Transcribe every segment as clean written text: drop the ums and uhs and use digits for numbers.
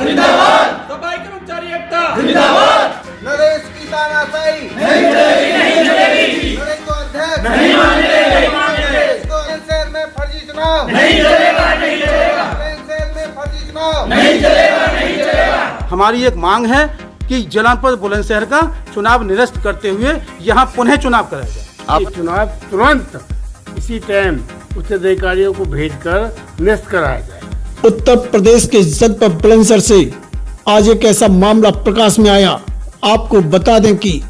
जिंदाबाद, सफाई कर्मचारी एकता जिंदाबाद, नरेश की तानाशाही नहीं चलेगी, नहीं चलेगी, नरेश को अध्यक्ष नहीं मानेंगे, नहीं मानेंगे, नरेश को शहर में फर्जी चुनाव नहीं चलेगा, नहीं चलेगा, शहर में फर्जी चुनाव नहीं चलेगा, नहीं चलेगा। हमारी एक मांग है कि जनपद बुलंदशहर का चुनाव निरस्त करते हुए यहाँ पुनः चुनाव कराया जाए। ये चुनाव तुरंत इसी टाइम उच्च अधिकारियों को भेजकर निरस्त कराया जाए। उत्तर प्रदेश के जनपद बुलंदशहर से आज एक ऐसा मामला प्रकाश में आया। आपको बता दें कि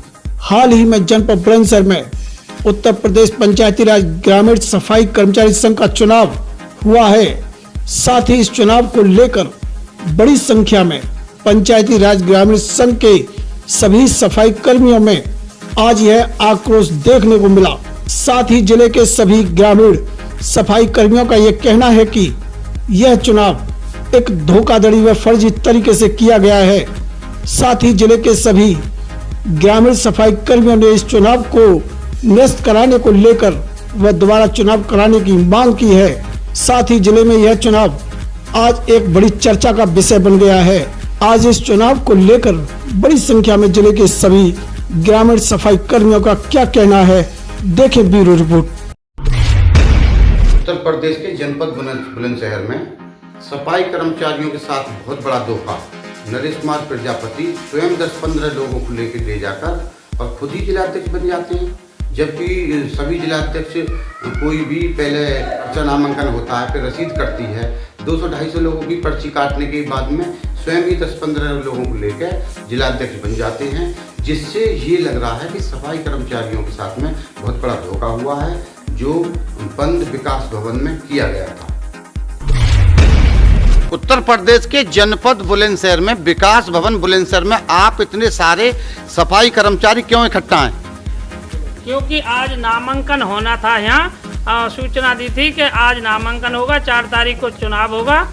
हाल ही में जनपद बुलंदशहर में उत्तर प्रदेश पंचायती राज ग्रामीण सफाई कर्मचारी संघ का चुनाव हुआ है। साथ ही इस चुनाव को लेकर बड़ी संख्या में पंचायती राज ग्रामीण संघ के सभी सफाई कर्मियों में आज यह आक्रोश देखने को मिला। साथ ही जिले के सभी ग्रामीण सफाई कर्मियों का यह कहना है कि यह चुनाव एक धोखाधड़ी व फर्जी तरीके से किया गया है। साथ ही जिले के सभी ग्रामीण सफाई कर्मियों ने इस चुनाव को निरस्त कराने को लेकर व दोबारा चुनाव कराने की मांग की है। साथ ही जिले में यह चुनाव आज एक बड़ी चर्चा का विषय बन गया है। आज इस चुनाव को लेकर बड़ी संख्या में जिले के सभी ग्रामीण सफाई कर्मियों का क्या कहना है, देखें ब्यूरो रिपोर्ट। उत्तर प्रदेश के जनपद बुलंदशहर में सफाई कर्मचारियों के साथ बहुत बड़ा धोखा। नरेश कुमार प्रजापति स्वयं 10-15 लोगों को लेकर ले जाकर और खुद ही जिलाध्यक्ष बन जाते हैं, जबकि सभी जिलाध्यक्ष कोई भी पहले पर्चा नामांकन होता है, फिर रसीद कटती है, 200-250 लोगों की पर्ची काटने के बाद में स्वयं ही 10-15 लोगों को लेकर जिलाध्यक्ष बन जाते हैं, जिससे ये लग रहा है कि सफाई कर्मचारियों के साथ में बहुत बड़ा धोखा हुआ है, जो बंद विकास भवन में किया गया था। उत्तर प्रदेश के जनपद बुलंदशहर में विकास भवन बुलंदशहर में आप इतने सारे सफाई कर्मचारी क्यों इकट्ठा हैं? क्योंकि आज नामांकन होना था। यहाँ सूचना दी थी कि आज नामांकन होगा, 4 तारीख को चुनाव होगा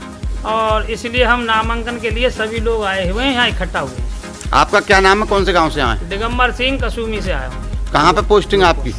और इसलिए हम नामांकन के लिए सभी लोग आए हुए हैं, यहाँ इकट्ठा हुए हैं। आपका क्या नाम है, कौन से गांव से आए? दिगंबर सिंह कसूमी से आया हूँ। कहाँ पे पोस्टिंग आपकी?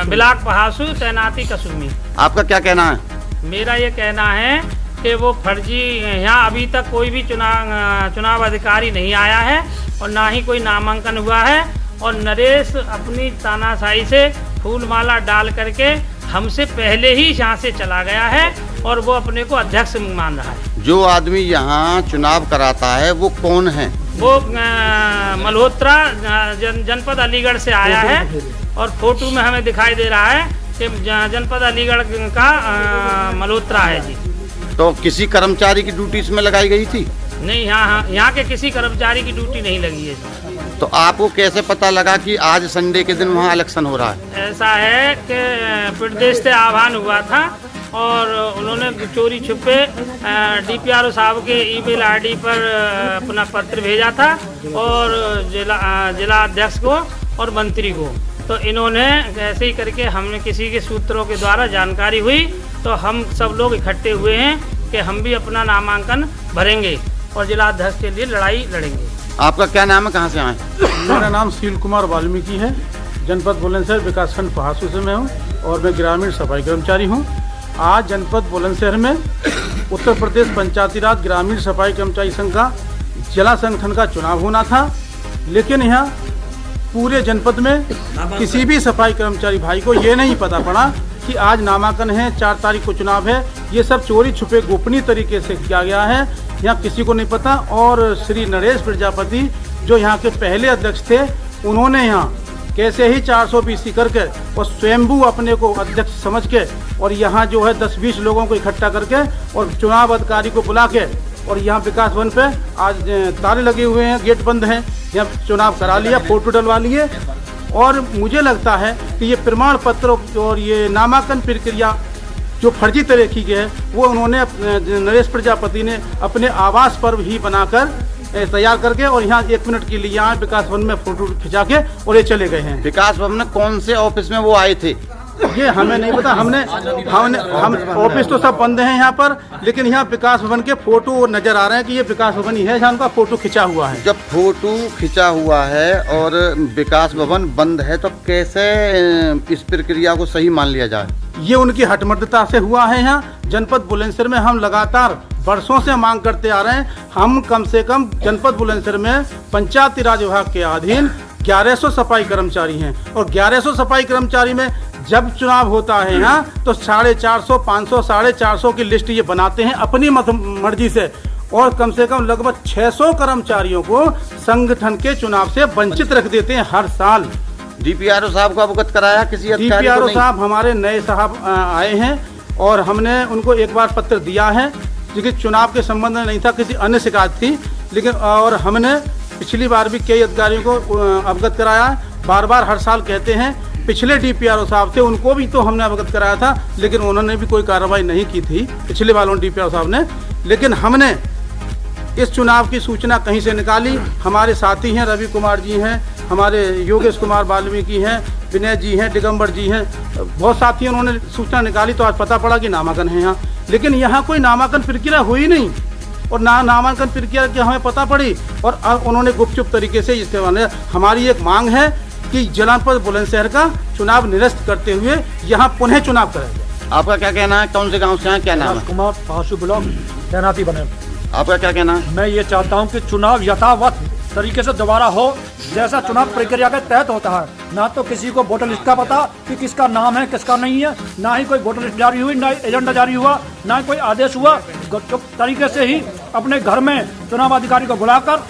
बिलाक पहासू, तैनाती कसूमी। आपका क्या कहना है? मेरा ये कहना है कि वो फर्जी, यहाँ अभी तक कोई भी चुनाव अधिकारी नहीं आया है और ना ही कोई नामांकन हुआ है और नरेश अपनी तानाशाही से फूल माला डाल करके हमसे पहले ही यहाँ से चला गया है और वो अपने को अध्यक्ष मान रहा है। जो आदमी यहाँ चुनाव कराता है वो कौन है? वो मल्होत्रा जनपद अलीगढ़ से आया है और फोटो में हमें दिखाई दे रहा है कि जनपद अलीगढ़ का मल्होत्रा है जी। तो किसी कर्मचारी की ड्यूटी इसमें लगाई गई थी? नहीं, यहाँ के किसी कर्मचारी की ड्यूटी नहीं लगी है। तो आपको कैसे पता लगा कि आज संडे के दिन वहाँ इलेक्शन हो रहा है? ऐसा है कि प्रदेश से आह्वान हुआ था और उन्होंने चोरी छुपे DPRO साहब के ईमेल ID पर अपना पत्र भेजा था और जिला अध्यक्ष को और मंत्री को। तो इन्होंने ऐसे ही करके हमने किसी के सूत्रों के द्वारा जानकारी हुई तो हम सब लोग इकट्ठे हुए हैं कि हम भी अपना नामांकन भरेंगे और जिला अध्यक्ष के लिए लड़ाई लड़ेंगे। आपका क्या नाम है, कहाँ से आए? मेरा नाम सुशील कुमार वाल्मीकि है। जनपद बुलंदशहर विकासखंड पहासू से मैं हूँ और मैं ग्रामीण सफाई कर्मचारी हूँ। आज जनपद बुलंदशहर में उत्तर प्रदेश पंचायती राज ग्रामीण सफाई कर्मचारी संघ का जिला संगठन का चुनाव होना था, लेकिन यहाँ पूरे जनपद में किसी भी सफाई कर्मचारी भाई को ये नहीं पता पड़ा कि आज नामांकन है, 4 तारीख को चुनाव है। ये सब चोरी छुपे गोपनीय तरीके से किया गया है, यहाँ किसी को नहीं पता। और श्री नरेश प्रजापति जो यहाँ के पहले अध्यक्ष थे, उन्होंने यहाँ कैसे ही 420 करके और स्वयंभू अपने को अध्यक्ष समझ के और यहाँ जो है 10-20 लोगों को इकट्ठा करके और चुनाव अधिकारी को बुला के और यहाँ विकास भवन पे आज ताले लगे हुए हैं, गेट बंद हैं, यहाँ चुनाव करा लिया, फोटो डलवा लिए। और मुझे लगता है कि ये प्रमाण पत्र और ये नामांकन प्रक्रिया जो फर्जी तरह की है वो उन्होंने नरेश प्रजापति ने अपने आवास पर ही बनाकर तैयार करके और यहाँ 1 मिनट के लिए यहाँ विकास भवन में फोटो खिंचा के और ये चले गए हैं। विकास भवन में कौन से ऑफिस में वो आए थे ये हमें नहीं पता। हम ऑफिस तो सब बंद हैं यहाँ पर, लेकिन यहाँ विकास भवन के फोटो नजर आ रहे हैं कि ये विकास भवन ही है जहाँ उनका फोटो खिंचा हुआ है। जब फोटो खिंचा हुआ है और विकास भवन बंद है तो कैसे इस प्रक्रिया को सही मान लिया जाए? ये उनकी हठमर्दता से हुआ है। यहाँ जनपद बुलंदशहर में हम लगातार वर्षों से मांग करते आ रहे हैं। हम कम से कम जनपद बुलंदशहर में पंचायती राज विभाग के अधीन 1100 सफाई कर्मचारी हैं और 1100 सफाई कर्मचारी में जब चुनाव होता है यहाँ तो 450, 500, 450 की लिस्ट ये बनाते हैं अपनी मर्जी से और कम से कम लगभग 600 कर्मचारियों को संगठन के चुनाव से वंचित रख देते हैं हर साल। डीपीआरओ साहब को अवगत कराया किसी अधिकारी को? डीपीआरओ नहीं? साहब हमारे नए साहब आए हैं और हमने उनको एक बार पत्र दिया है, क्योंकि चुनाव के संबंध में नहीं था, किसी अन्य शिकायत थी, लेकिन और हमने पिछली बार भी कई अधिकारियों को अवगत कराया। बार बार हर साल कहते हैं, पिछले डीपीआरओ साहब थे उनको भी तो हमने अवगत कराया था, लेकिन उन्होंने भी कोई कार्रवाई नहीं की थी पिछले वालों डीपीआरओ साहब ने। लेकिन हमने इस चुनाव की सूचना कहीं से निकाली। हमारे साथी हैं, रवि कुमार जी हैं, हमारे योगेश कुमार वाल्मीकि हैं, विनय जी हैं, दिगंबर जी हैं, बहुत साथी उन्होंने सूचना निकाली तो आज पता पड़ा कि नामांकन है यहाँ। लेकिन यहाँ कोई नामांकन प्रक्रिया हुई नहीं और ना नामांकन प्रक्रिया की हमें पता पड़ी और अब उन्होंने गुपचुप तरीके से इस्तेमाल। हमारी एक मांग है कि जनपद बुलंदशहर का चुनाव निरस्त करते हुए यहाँ पुनः चुनाव कराया जाए। आपका क्या कहना है? कौन से गाँव से हैं? क्या नाम है? कुमार पहासू ब्लॉक तैनाती बने। आपका क्या कहना है? मैं ये चाहता हूँ कि चुनाव यथावत तरीके से दोबारा हो जैसा चुनाव प्रक्रिया के तहत होता है। ना तो किसी को वोटर लिस्ट का पता कि किसका नाम है किसका नहीं है, ना ही कोई वोटर लिस्ट जारी हुई, ना ही एजेंडा जारी हुआ, ना ही कोई आदेश हुआ। गुपचुप तरीके से ही अपने घर में चुनाव अधिकारी को बुलाकर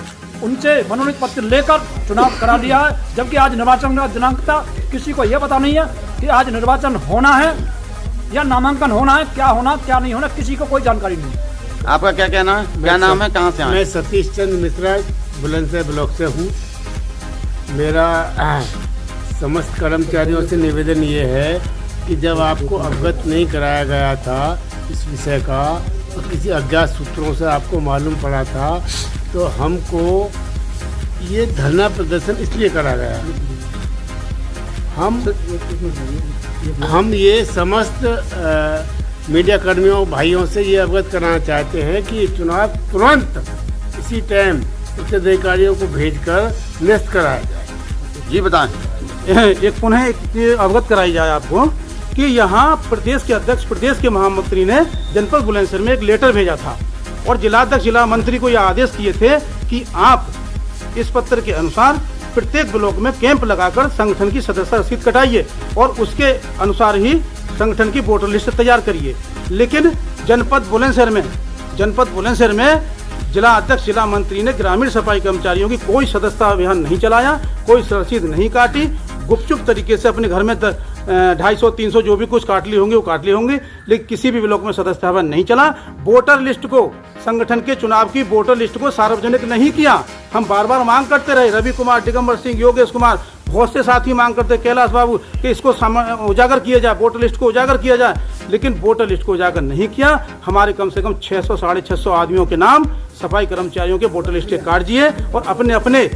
उनसे मनोनीत पत्र लेकर चुनाव करा दिया है। जबकि आज निर्वाचन का दिनांक था, किसी को यह पता नहीं है कि आज निर्वाचन होना है या नामांकन होना है, क्या होना क्या नहीं होना, किसी को कोई जानकारी नहीं है। आपका क्या कहना है? क्या नाम है? कहाँ से आए? मैं सतीश चंद्र मिश्रा बुलंदशहर ब्लॉक से हूँ। मेरा समस्त कर्मचारियों से निवेदन ये है कि जब आपको अवगत नहीं कराया गया था इस विषय का और किसी अज्ञात सूत्रों से आपको मालूम पड़ा था तो हमको ये धरना प्रदर्शन इसलिए करा गया। हम ये समस्त मीडिया कर्मियों भाइयों से ये अवगत कराना चाहते हैं कि चुनाव तुरंत इसी टाइम उच्चाधिकारियों को भेजकर निरस्त कराया जाए। जी बताएं। एक पुनः एक अवगत कराई जाए आपको कि यहाँ प्रदेश के अध्यक्ष, प्रदेश के महामंत्री ने जनपद बुलंदशहर में एक लेटर भेजा था और जिलाध्यक्ष, जिला मंत्री को यह आदेश किए थे कि आप इस पत्र के अनुसार प्रत्येक ब्लॉक में कैंप लगाकर संगठन की सदस्य रसीद कटाइए और उसके अनुसार ही संगठन की वोटर लिस्ट तैयार करिए। लेकिन जनपद बुलंदशहर में जिला अध्यक्ष, जिला मंत्री ने ग्रामीण सफाई कर्मचारियों की कोई सदस्यता अभियान नहीं चलाया, कोई रसीद नहीं काटी, गुपचुप तरीके से अपने घर में 250, 300 जो भी कुछ काट ली होंगे वो काट ली होंगे, लेकिन किसी भी ब्लॉक में सदस्यता अभियान नहीं चला। वोटर लिस्ट को, संगठन के चुनाव की वोटर लिस्ट को सार्वजनिक नहीं किया। हम बार बार मांग करते रहे, रवि कुमार, दिगंबर सिंह, योगेश कुमार, बहुत से साथी मांग करते, कैलाश बाबू, कि इसको उजागर किया जाए, वोटर लिस्ट को उजागर किया जाए, लेकिन वोटर लिस्ट को उजागर नहीं किया। हमारे कम से कम 600, 650 आदमियों के नाम सफाई कर्मचारियों के वोटर लिस्ट के काट दिए और अपने अपने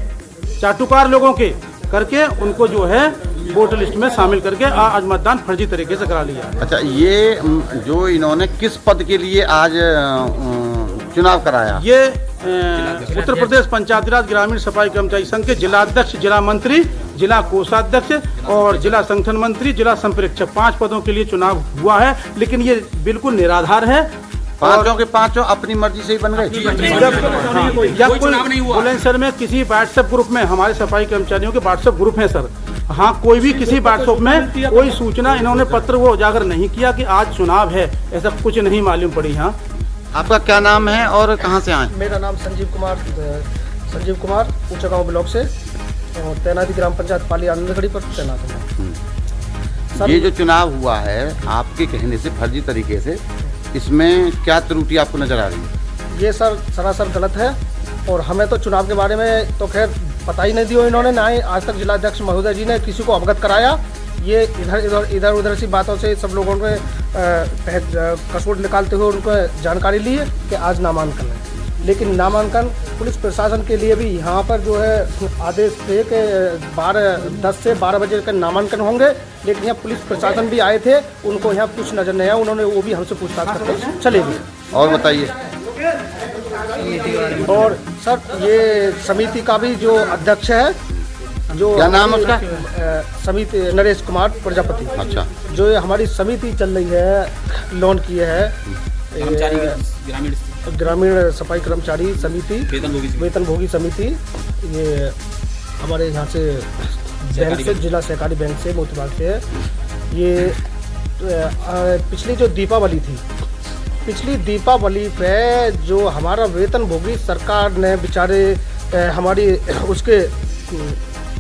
चाटुकार लोगों के करके उनको जो है वोटर लिस्ट में शामिल करके आज मतदान फर्जी तरीके से करा लिया। अच्छा, ये जो इन्होंने किस पद के लिए आज चुनाव कराया? ये उत्तर प्रदेश पंचायती राज ग्रामीण सफाई कर्मचारी संघ के जिला अध्यक्ष, जिला मंत्री, जिला कोषाध्यक्ष और जिला संगठन मंत्री, जिला संप्रेक्षक 5 पदों के लिए चुनाव हुआ है। लेकिन ये बिल्कुल निराधार है। पांचों के पांचों अपनी मर्जी से ही बन गए। जब कोई बुलंदशहर में किसी व्हाट्सएप ग्रुप में, हमारे सफाई कर्मचारियों के व्हाट्सएप ग्रुप हैं सर, हाँ, कोई भी किसी व्हाट्सएप में कोई सूचना इन्होंने पत्र वो उजागर नहीं किया कि आज चुनाव है, ऐसा कुछ नहीं मालूम पड़ी। हाँ, आपका क्या नाम है और कहाँ से आए? मेरा नाम संजीव कुमार ऊंचा गाँव ब्लॉक से और तैनाती ग्राम पंचायत पाली आनंदगढ़ी पर तैनात हूँ। ये जो चुनाव हुआ है आपके कहने से फर्जी तरीके से, इसमें क्या त्रुटि आपको नजर आ रही है? ये सर सरासर गलत है और हमें तो चुनाव के बारे में तो खैर पता ही नहीं दिया इन्होंने, ना ही आज तक जिलाध्यक्ष महोदय जी ने किसी को अवगत कराया। ये इधर उधर सी बातों से सब लोगों ने कसौट निकालते हुए उनको जानकारी ली है कि आज नामांकन है। लेकिन नामांकन पुलिस प्रशासन के लिए भी यहाँ पर जो है आदेश थे कि 10 से 12 बजे का नामांकन होंगे, लेकिन यहाँ पुलिस प्रशासन भी आए थे, उनको यहाँ कुछ नजर नहीं आया, उन्होंने वो भी हमसे पूछताछ करके चले गए। और बताइए। और सर, ये समिति का भी जो अध्यक्ष है, जो क्या नाम है उसका? समिति नरेश कुमार प्रजापति। अच्छा, जो ये हमारी समिति चल रही है लोन की है ग्रामीण सफाई कर्मचारी समिति, वेतनभोगी समिति, ये हमारे यहाँ से बैंक से, जिला सहकारी बैंक से, मोतीबाग से है। ये पिछली जो दीपावली थी, पिछली दीपावली पे जो हमारा वेतनभोगी सरकार ने बेचारे हमारी उसके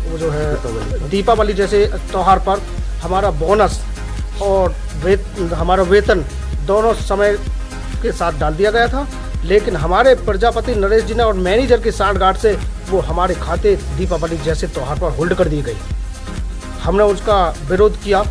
वो जो है दीपावली जैसे त्यौहार पर हमारा बोनस और हमारा वेतन दोनों समय के साथ डाल दिया गया था, लेकिन हमारे प्रजापति नरेश जी ने और मैनेजर की सांठगांठ से वो हमारे खाते दीपावली जैसे त्यौहार पर होल्ड कर दी गई। हमने उसका विरोध किया,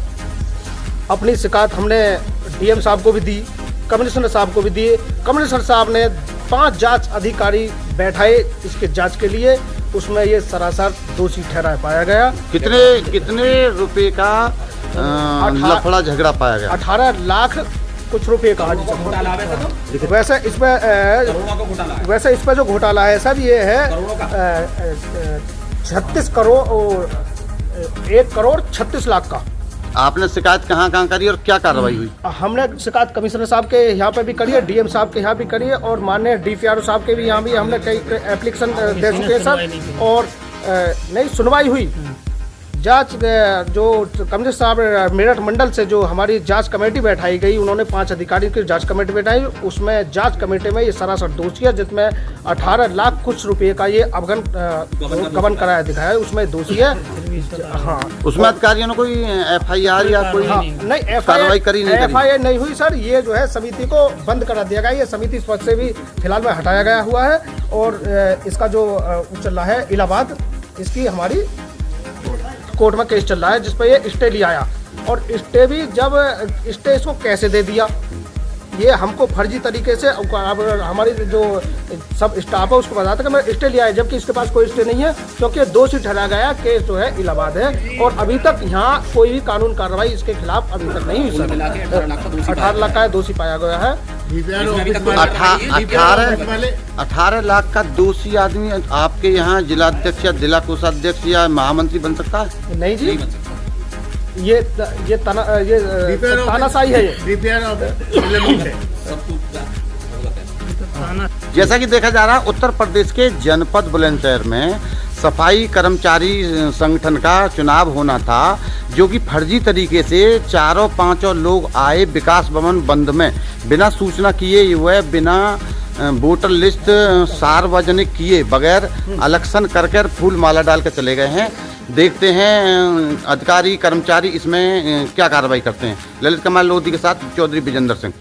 अपनी शिकायत हमने डीएम साहब को भी दी, कमिश्नर साहब को भी दिए। कमिश्नर साहब ने 5 जांच अधिकारी बैठाए इसके जांच के लिए, उसमें ये सरासर दोषी ठहराया पाया गया। कितने रुपए का लफड़ा झगड़ा पाया गया? 18 लाख कुछ रुपए का। वैसे इसमें जो घोटाला है सर, ये है 36 करोड़ और 1 करोड़ 36 लाख का। आपने शिकायत कहाँ करी और क्या कार्रवाई हुई? हमने शिकायत कमिश्नर साहब के यहाँ पे भी करी है, डीएम साहब के यहाँ भी करी है, और माननीय डीपीआरओ साहब के भी यहाँ भी हमने कई एप्लीकेशन दे चुके हैं सर, और नहीं सुनवाई हुई। जांच जो कमिश्नर साहब मेरठ मंडल से जो हमारी जांच कमेटी बैठाई गई, उन्होंने 5 अधिकारी की जांच कमेटी बैठाई, उसमें जांच कमेटी में ये सरासर दोषी है, जिसमें 18 लाख कुछ रुपए का ये गबन कराया दिखाया है, उसमें दोषी है। हाँ, उसमें अधिकारियों ने कोई एफआईआर या कोई नहीं कार्रवाई करी? एफआईआर नहीं हुई सर। ये जो है समिति को बंद करा दिया गया, ये समिति पद से भी फिलहाल में हटाया गया हुआ है, और इसका जो चल रहा है इलाहाबाद, इसकी हमारी कोर्ट में केस चल रहा है, जिस पर ये स्टे लिया आया, और स्टे भी जब स्टे इसको कैसे दे दिया, ये हमको फर्जी तरीके से हमारी जो सब स्टाफ है उसको बताते कि मैं स्टे लिया है, जबकि इसके पास कोई स्टे नहीं है, क्योंकि दोषी ठहराया गया। केस जो है इलाहाबाद है, और अभी तक यहाँ कोई भी कानून कार्रवाई इसके खिलाफ अभी तक नहीं हुई सर। 18 लाख का दोषी पाया गया है। 18 लाख का दोषी आदमी आपके यहाँ जिलाध्यक्ष या जिला कोषाध्यक्ष या महामंत्री बन सकता है? नहीं जी, ये तानाशाही है ये। जैसा कि देखा जा रहा है, उत्तर प्रदेश के जनपद बुलंदशहर में सफाई कर्मचारी संगठन का चुनाव होना था, जो कि फर्जी तरीके से 4-5 लोग आए विकास भवन बंद में बिना सूचना किए हुए, बिना वोटर लिस्ट सार्वजनिक किए बगैर इलेक्शन कर फूल माला डाल कर चले गए हैं। देखते हैं अधिकारी कर्मचारी इसमें क्या कार्रवाई करते हैं। ललित कमाल लोधी के साथ चौधरी विजेंद्र सिंह।